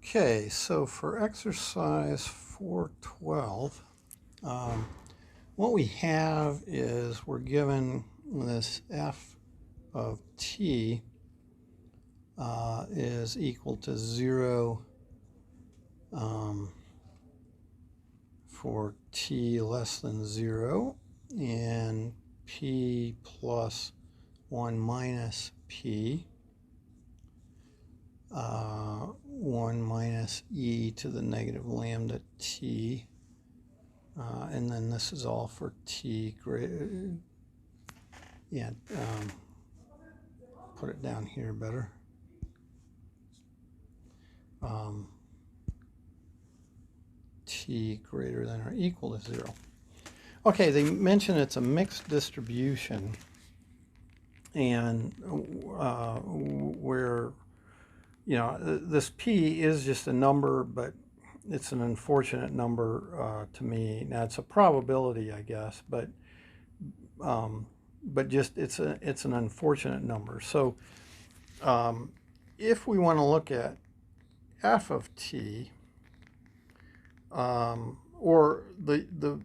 Okay, so for exercise 412, what we have is we're given this f of t is equal to 0 for t less than 0, and p plus 1 minus p, 1 minus e to the negative lambda t, and then this is all for t greater, put it down here better. T greater than or equal to 0. Okay, they mention it's a mixed distribution, and where, this p is just a number, but it's an unfortunate number to me. Now it's a probability, I guess, but just it's an unfortunate number. So if we want to look at f of t, or the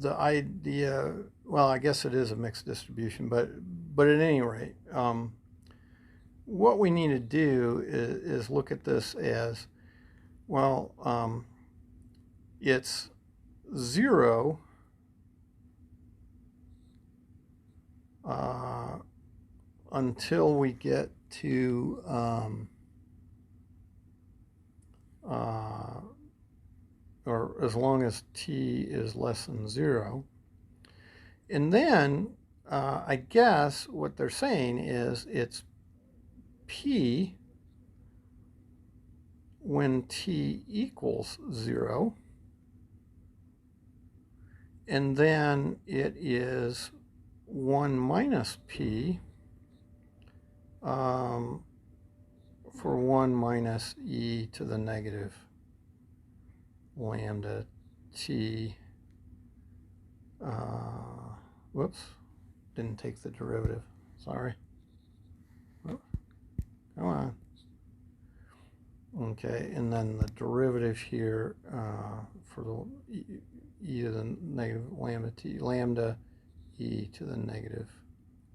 idea, well, I guess it is a mixed distribution, but at any rate, what we need to do is look at this as, well, it's 0 until we get to or as long as t is less than 0. And then I guess what they're saying is it's p when t equals 0, and then it is 1 minus p for 1 minus e to the negative lambda t. Whoops, didn't take the derivative. Sorry. Oh, come on. Okay, and then the derivative here for the e to the negative lambda t, lambda e to the negative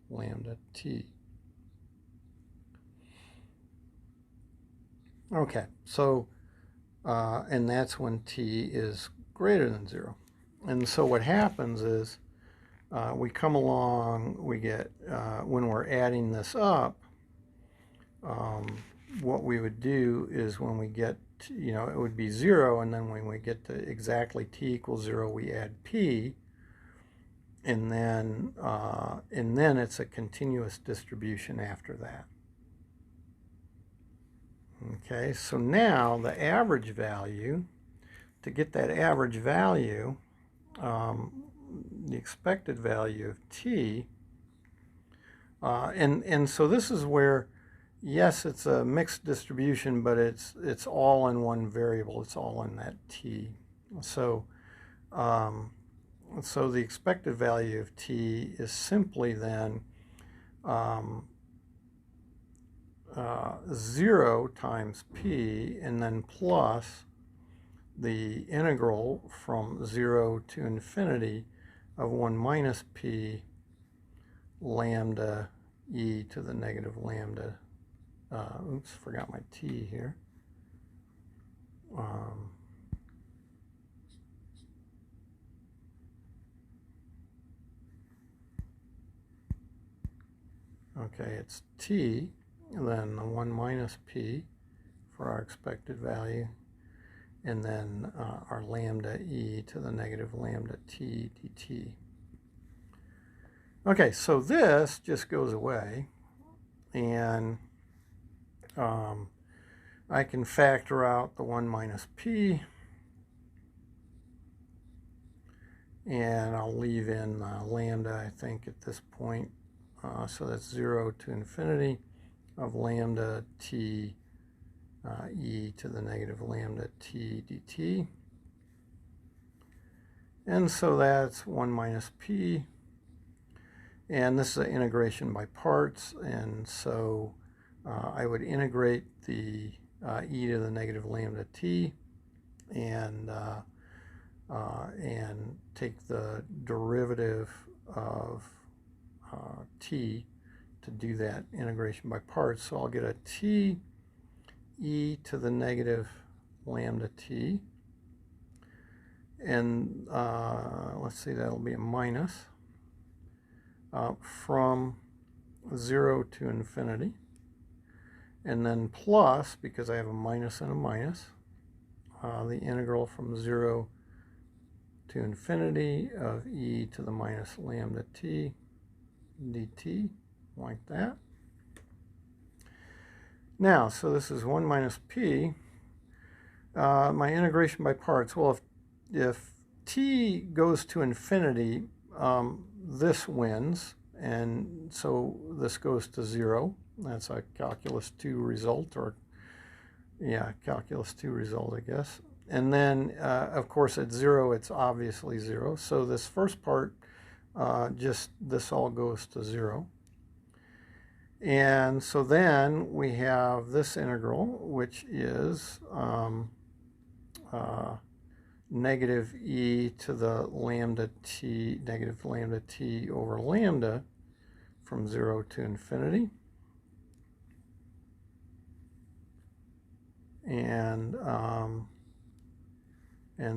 lambda t. Okay, so and that's when t is greater than 0. And so what happens is we come along, we get, when we're adding this up, what we would do is when we get to, it would be 0, and then when we get to exactly t equals 0, we add p, and then it's a continuous distribution after that. Okay, so now the average value, to get that average value, the expected value of t, and so this is where, yes, it's a mixed distribution, but it's all in one variable. It's all in that t. So so the expected value of t is simply then 0 times p, and then plus the integral from 0 to infinity of 1 minus p lambda e to the negative lambda. Oops, forgot my t here. Okay, it's t, and then the 1 minus p for our expected value, and then our lambda e to the negative lambda t dt. Okay, so this just goes away, and I can factor out the 1 minus p, and I'll leave in lambda, I think, at this point. So that's 0 to infinity of lambda t e to the negative lambda t dt. And so that's 1 minus p. And this is an integration by parts, and so I would integrate the e to the negative lambda t, and take the derivative of t to do that integration by parts. So I'll get a t e to the negative lambda t, and let's see, that'll be a minus from 0 to infinity, and then plus, because I have a minus and a minus, the integral from 0 to infinity of e to the minus lambda t dt, like that. Now, so this is 1 minus p. My integration by parts, well, if t goes to infinity, this wins, and so this goes to 0. That's a calculus 2 result, or yeah, calculus 2 result, I guess. And then, of course, at 0, it's obviously 0. So this first part, just this all goes to 0. And so then we have this integral, which is negative e to the lambda t, negative lambda t over lambda from 0 to infinity. And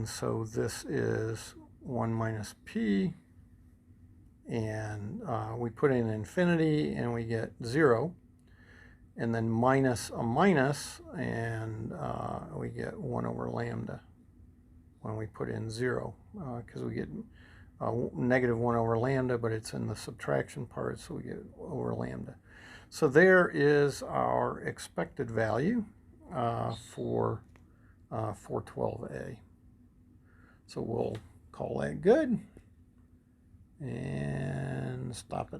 so this is 1 minus p, and we put in infinity and we get 0, and then minus a minus, and we get 1 over lambda when we put in 0, because we get negative 1 over lambda, but it's in the subtraction part, so we get over lambda. So there is our expected value for 412a. So we'll call that good and stop it.